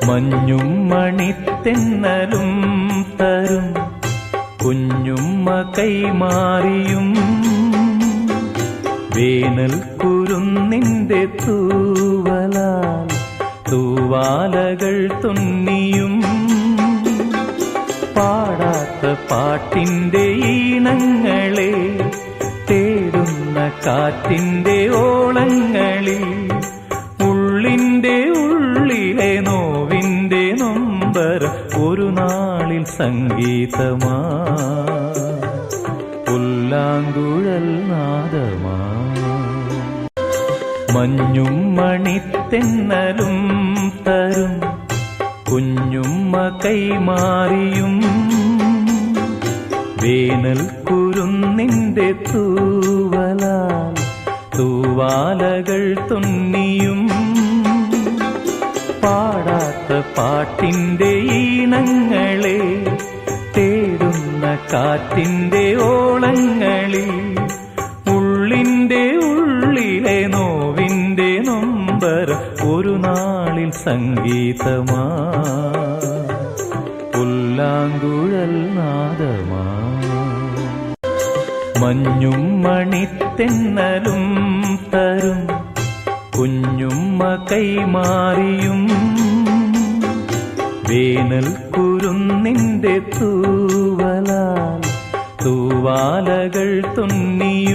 മഞ്ഞും മണിത്തെന്നലും തരും കുഞ്ഞുമ്മ കൈമാറിയും വേനൽ കുരുന്നിന്റെ തൂവലാൽ തൂവാലകൾ തുന്നിയും പാടാത്ത പാട്ടിന്റെ ഈണങ്ങളെ തേടുന്ന കാറ്റിന്റെ ഓളങ്ങളിൽ ഉള്ളിന്റെ ഉള്ളിലെ നോവിന്റെ നൊമ്പരം ഒരു നാളിൽ സംഗീതമാ പുല്ലാങ്കുഴൽ നാദമാ. മഞ്ഞും മണിത്തെന്നലും തരും കുഞ്ഞുമ്മ കൈമാറിയും വേനൽ കുരുന്നിന്റെ തൂവലാൽ തൂവാലകൾ തുന്നിയും പാടാത്ത പാട്ടിന്റെ ഈണങ്ങളെ തേടുന്ന കാറ്റിന്റെ ഓളങ്ങളിൽ ഉള്ളിന്റെ ഉള്ളിലെ നോവിന്റെ നൊമ്പരം ഒരു നാളിൽ സംഗീതമാ പുല്ലാങ്കുഴൽ നാദമാ. മഞ്ഞും മണിത്തെന്നലും തരും കുഞ്ഞുമ്മ കൈമാറിയും വേനൽ കുരുന്നിന്റെ തൂവലാൽ തൂവാലകൾ തുന്നിയും